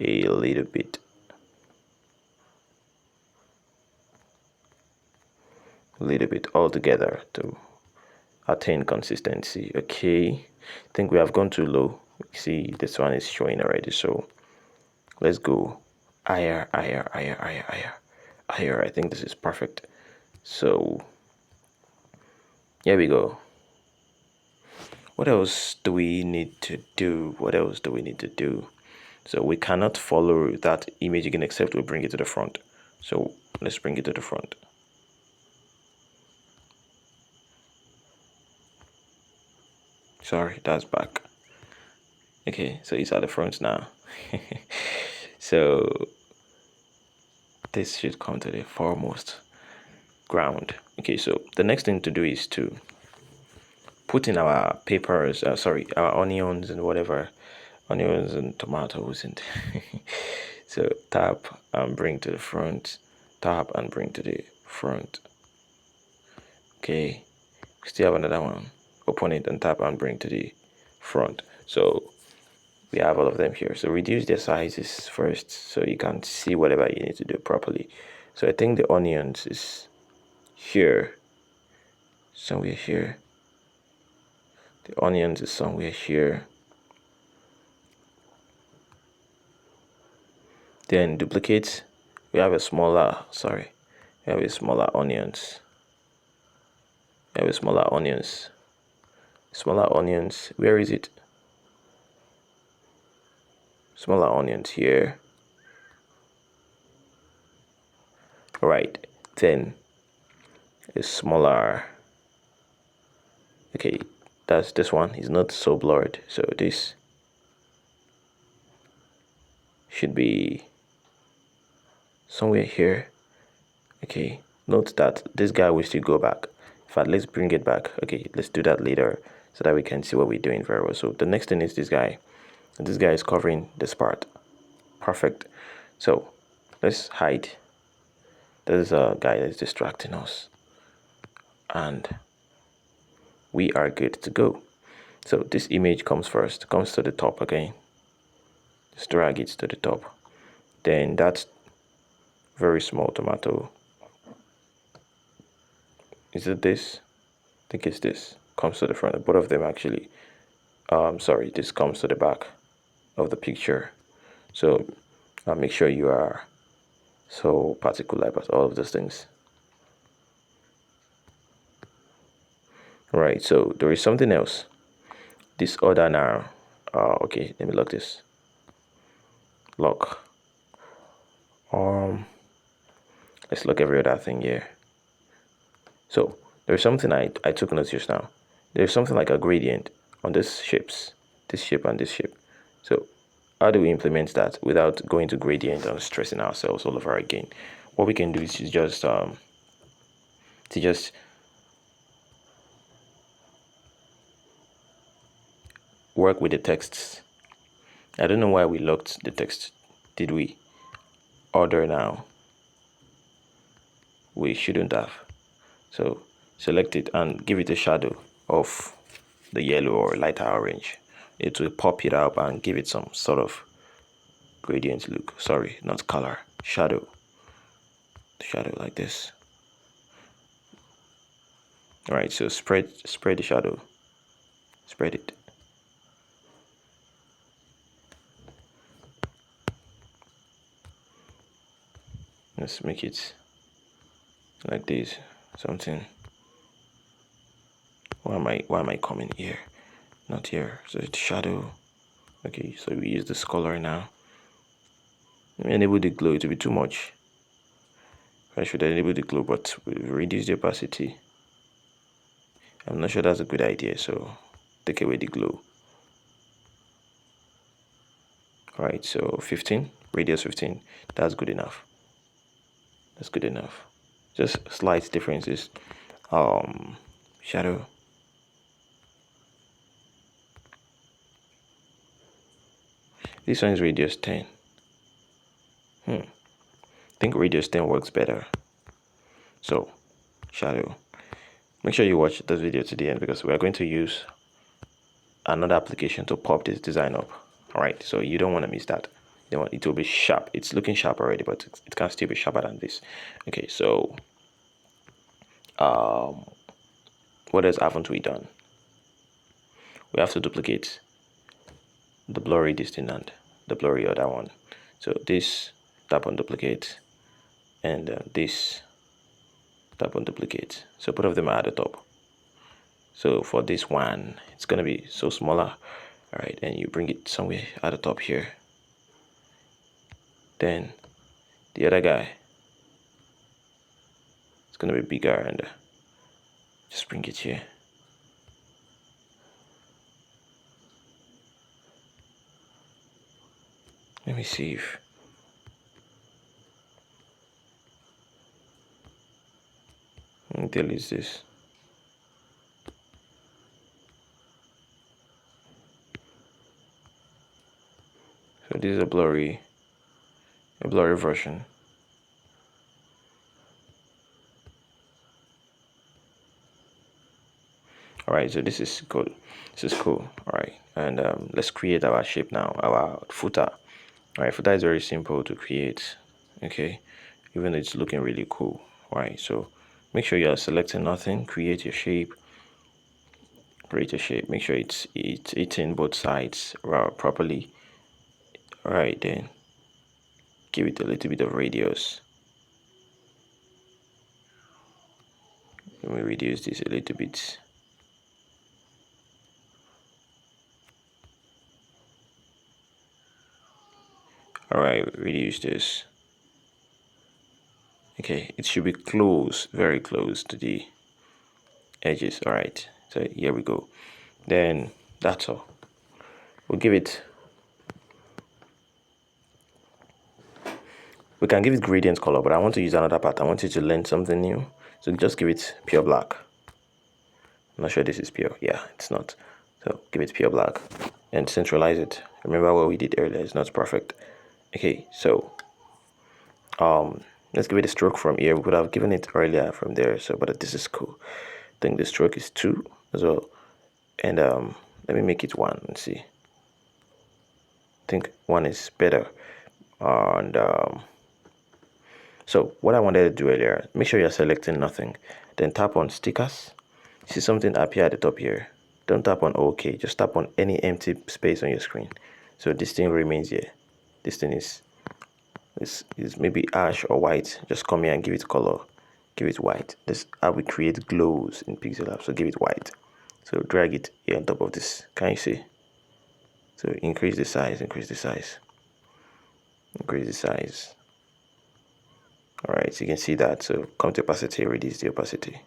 a little bit. A little bit all together to attain consistency. Okay. I think we have gone too low. See, this one is showing already. So let's go higher. I think this is perfect. So here we go. What else do we need to do? So we cannot follow that image again except we bring it to the front. So let's bring it to the front. Sorry, that's back. Okay, so it's at the front now. So this should come to the foremost ground. Okay, so the next thing to do is to put in our peppers, our onions and whatever, onions and tomatoes and so tap and bring to the front, tap and bring to the front. Okay, still have another one. Open it and tap and bring to the front. So we have all of them here. So reduce their sizes first so you can see whatever you need to do properly. So I think the onions is here, somewhere here. The onions is somewhere here. Then duplicate. We have a smaller, we have a smaller onions. We have a smaller onions. Smaller onions, where is it? Smaller onions here. All right, then a smaller, okay, that's this one is not so blurred, so this should be somewhere here. Okay, note that this guy will still go back. In fact, let's bring it back. Okay, let's do that later so that we can see what we're doing very well. So the next thing is this guy. This guy is covering this part. Perfect. So let's hide. There's a guy that's distracting us. And we are good to go. So this image comes first, comes to the top again. Just drag it to the top. Then that very small tomato. Is it this? I think it's this. Comes to the front. Both of them actually. This comes to the back of the picture. So make sure you are so particular about all of those things. Right, so there is something else. This other now. Okay, let me lock this. Lock. Let's look every other thing here. So there's something I took notice just now. There's something like a gradient on this shapes, this shape and this shape. So how do we implement that without going to gradient and stressing ourselves all over again? What we can do is just work with the texts. I don't know why we locked the text. Did we? Order now. We shouldn't have. So select it and give it a shadow of the yellow or lighter orange. It will pop it up and give it some sort of gradient look. Sorry, not color, shadow. Shadow like this. All right, so spread the shadow. Spread it. Let's make it like this, something. Why am I coming here? Not here. So it's shadow. Okay, so we use this color now. Enable the glow. It will be too much. I should enable the glow, but we reduce the opacity. I'm not sure that's a good idea, so take away the glow. Alright, so 15, radius 15. That's good enough. That's good enough. Just slight differences. Shadow. This one is radius 10. I think radius 10 works better. So, shadow. Make sure you watch this video to the end because we are going to use another application to pop this design up. Alright, so you don't want to miss that. It will be sharp. It's looking sharp already, but it can still be sharper than this. Okay, so what else haven't we done? We have to duplicate the blurry distant and the blurry other one. So this, tap on duplicate, and this, tap on duplicate. So both of them are at the top. So for this one, it's gonna be so smaller. All right, and you bring it somewhere at the top here. Then the other guy, it's gonna be bigger, and just bring it here. Let me see if delete this. So this is a blurry version. All right, so this is cool. This is cool. All right, and let's create our shape now. Our footer. All right, footer is very simple to create. Okay, even though it's looking really cool. All right, so make sure you are selecting nothing. Create your shape. Create a shape. Make sure it's hitting both sides properly. All right, then give it a little bit of radius. Let me reduce this a little bit. All right, reduce this. Okay, it should be close, very close to the edges. All right, so here we go. Then that's all. We'll give it. We can give it gradient color, but I want to use another pattern. I want you to learn something new. So just give it pure black. I'm not sure this is pure. Yeah, it's not. So give it pure black and centralize it. Remember what we did earlier, it's not perfect. Okay, so let's give it a stroke from here. We could have given it earlier from there, so but this is cool. I think the stroke is 2 as well. And let me make it 1 and see. I think 1 is better. And so what I wanted to do earlier, make sure you're selecting nothing. Then tap on stickers. See something appear at the top here. Don't tap on OK. Just tap on any empty space on your screen. So this thing remains here. This thing is maybe ash or white. Just come here and give it color. Give it white. This how we create glows in Pixellab. So give it white. So drag it here on top of this. Can you see? So increase the size. Increase the size. Increase the size. All right, so you can see that. So come to opacity, reduce the opacity.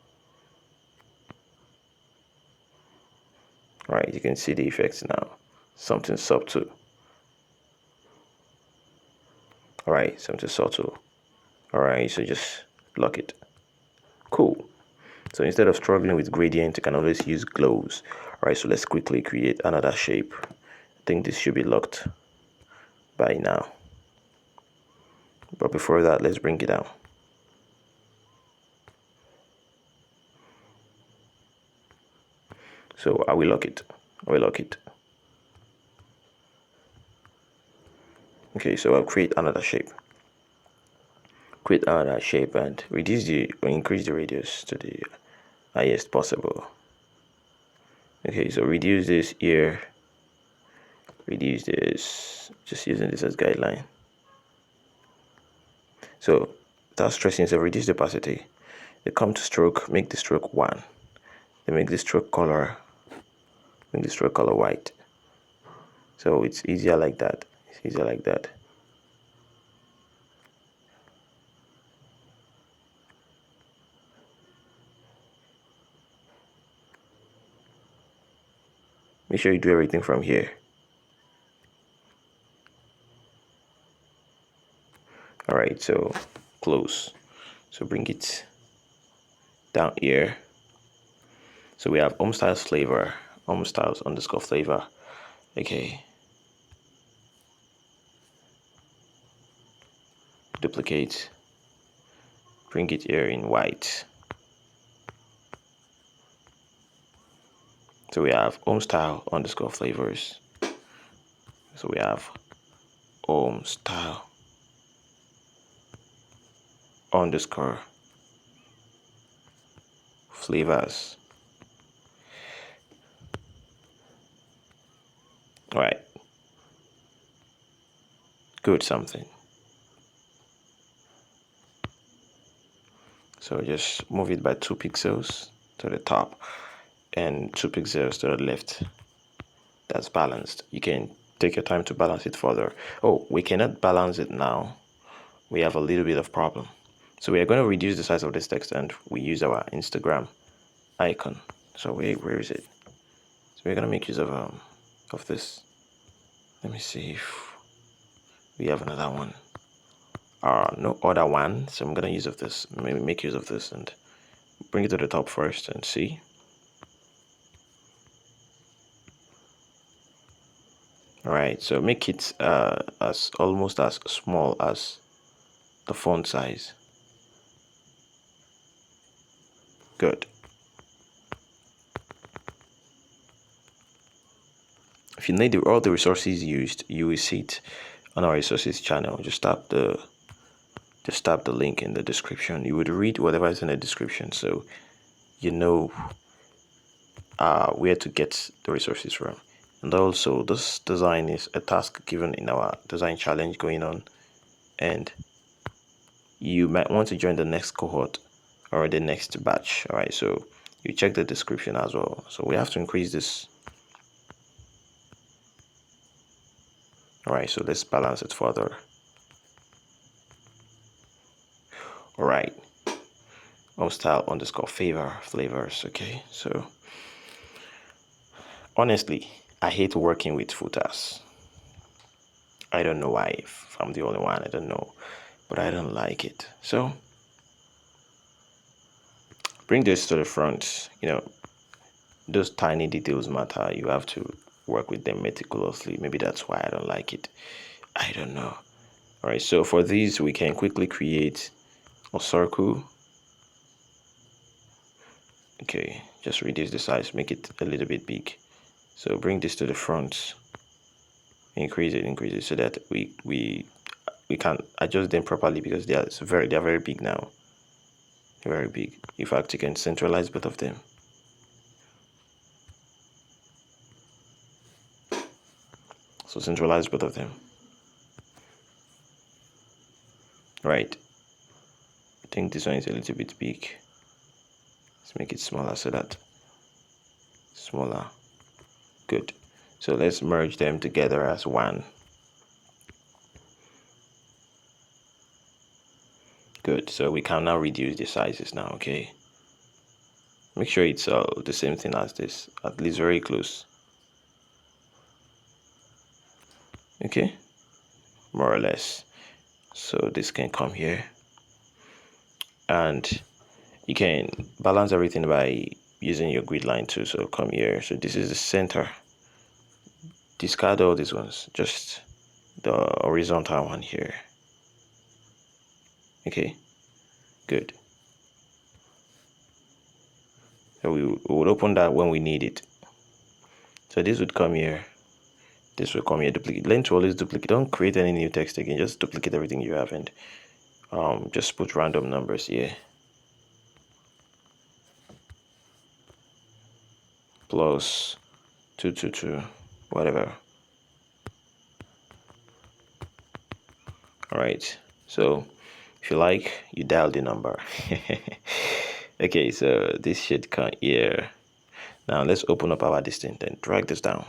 All right, you can see the effects now. Something subtle. All right, something subtle. All right, so just lock it. Cool. So instead of struggling with gradient, you can always use glows. All right, so let's quickly create another shape. I think this should be locked by now. But before that, let's bring it down. So I will lock it. I will lock it. Okay, so I'll create another shape. Create another shape and reduce or increase the radius to the highest possible. Okay, so reduce this here. Reduce this. Just using this as guideline. So without stressing, so reduce the opacity. Then come to stroke, make the stroke 1. Then make the stroke color white. So it's easier like that. It's easier like that. Make sure you do everything from here. All right, so close. So bring it down here. So we have home styles flavor, home styles underscore flavor. Okay. Duplicate. Bring it here in white. So we have home style underscore flavors. So we have home style underscore flavors. All right. Good something. So just move it by 2 pixels to the top and 2 pixels to the left. That's balanced. You can take your time to balance it further. Oh, we cannot balance it now. We have a little bit of problem. So we are going to reduce the size of this text and we use our Instagram icon. So where is it? So we're going to make use of this. Let me see if we have another one. No other one. So I'm going to use of this. Maybe make use of this and bring it to the top first and see. All right, so make it as almost as small as the font size. Good. If you need all the resources used, you will see it on our resources channel. Just tap the link in the description. You would read whatever is in the description, so you know where to get the resources from. And also, this design is a task given in our design challenge going on, and you might want to join the next cohort or the next batch. All right, so you check the description as well. So we have to increase this. All right, so let's balance it further. All right, home style underscore flavors. Okay, so honestly, I hate working with footers. I don't know why. If I'm the only one, I don't know, but I don't like it. So bring this to the front. You know, those tiny details matter. You have to work with them meticulously. Maybe that's why I don't like it. I don't know. All right, so for these, we can quickly create a circle. Okay, just reduce the size, make it a little bit big. So bring this to the front, increase it so that we can adjust them properly because they are very big now. Very big. In fact, you can centralize both of them. So centralize both of them. Right. I think this one is a little bit big. Let's make it smaller so that smaller. Good. So let's merge them together as one. Good. So we can now reduce the sizes now. Okay. Make sure it's the same thing as this, at least very close. Okay. More or less. So this can come here. And you can balance everything by using your grid line too. So come here. So this is the center. Discard all these ones. Just the horizontal one here. Okay. Good. So we would open that when we need it. So this would come here. This will come here. Duplicate. Learn to always duplicate. Don't create any new text again. Just duplicate everything you have and just put random numbers here. Plus 222, whatever. All right. So if you like, you dial the number. Okay, so this should come here. Now let's open up our distance and drag this down.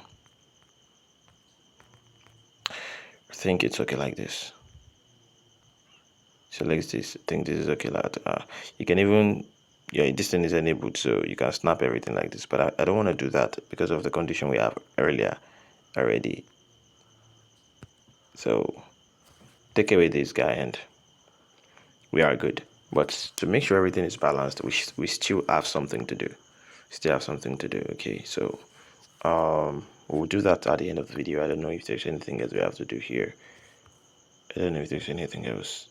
I think it's okay like this. Select this. I think this is okay like that. You can even, your distance is enabled, so you can snap everything like this. But I don't want to do that because of the condition we have earlier already. So take away this guy and we are good. But to make sure everything is balanced, we still have something to do. Still have something to do. Okay, so we'll do that at the end of the video. I don't know if there's anything else we have to do here. I don't know if there's anything else.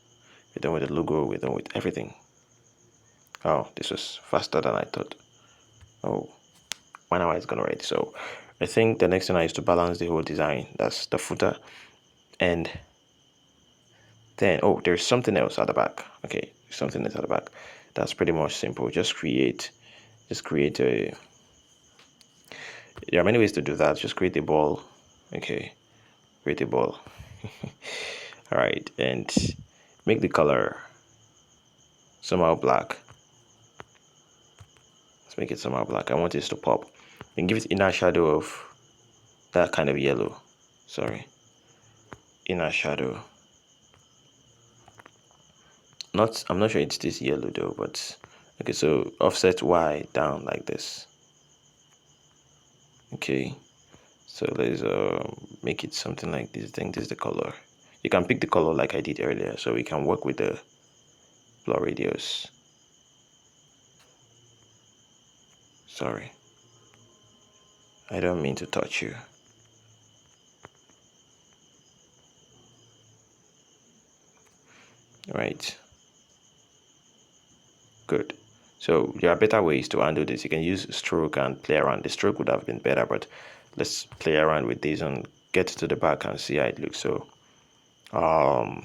We're done with the logo, we're done with everything. Oh, this was faster than I thought. Oh, 1 hour is gonna ready. So I think the next thing is to balance the whole design. That's the footer. And then, oh, there's something else at the back. Okay, something else at the back. That's pretty much simple. Just create a, there are many ways to do that. Just create a ball. Okay, create a ball. All right, and make the color somehow black. Let's make it somehow black. I want this to pop. And give it inner shadow of that kind of yellow. Sorry, inner shadow. I'm not sure it's this yellow though, but okay. So offset Y down like this. Okay, so let's make it something like this. I think this is the color. You can pick the color like I did earlier, so we can work with the blur radius. Sorry, I don't mean to touch you. Right, good. So there are better ways to handle this. You can use stroke and play around. The stroke would have been better, but let's play around with this and get to the back and see how it looks. So I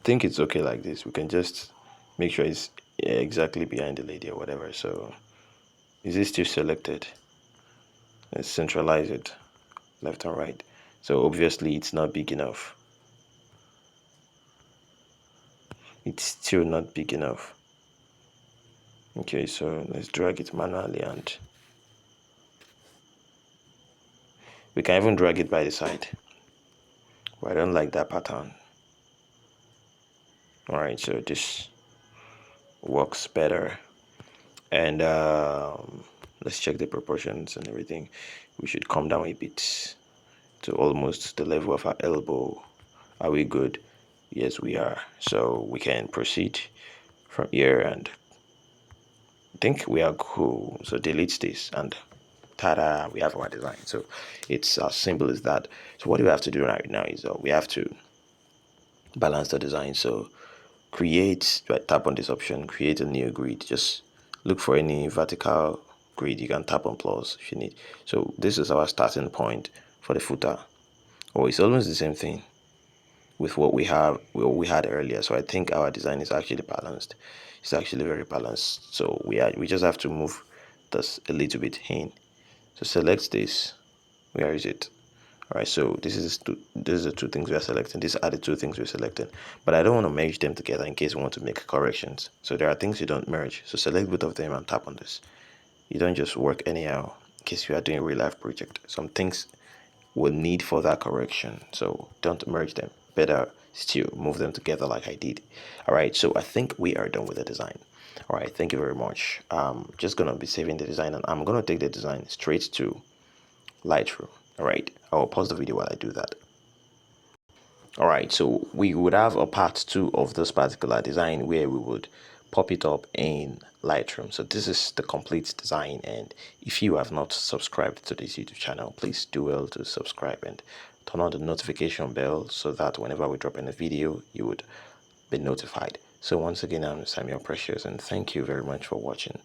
think it's okay like this. We can just make sure it's exactly behind the lady or whatever. So is this still selected? Let's centralize it left and right. So obviously it's not big enough. It's still not big enough. Okay, so let's drag it manually and we can even drag it by the side. But I don't like that pattern. Alright, so this works better. And let's check the proportions and everything. We should come down a bit to almost the level of our elbow. Are we good? Yes, we are. So we can proceed from here and I think we are cool. So delete this and ta-da, we have our design. So it's as simple as that. So what we have to do right now is we have to balance the design. So create, right, tap on this option, create a new grid. Just look for any vertical grid. You can tap on plus if you need. So this is our starting point for the footer. Oh, it's almost the same thing with what we had earlier. So I think our design is actually balanced. It's actually very balanced. So we just have to move this a little bit in. So select this. Where is it? All right, so this is the two things we are selecting. These are the two things we're selecting, but I don't want to merge them together in case we want to make corrections. So there are things you don't merge. So select both of them and tap on this. You don't just work anyhow in case you are doing a real life project. Some things will need further correction, so don't merge them. Better still move them together like I did. All right, so I think we are done with the design. All right, thank you very much. Just gonna be saving the design and I'm gonna take the design straight to Lightroom. All right, I will pause the video while I do that. All right, so we would have a part 2 of this particular design where we would pop it up in Lightroom. So this is the complete design, and if you have not subscribed to this YouTube channel, please do well to subscribe and turn on the notification bell so that whenever we drop in a video, you would be notified. So once again, I'm Samuel Precious, and thank you very much for watching.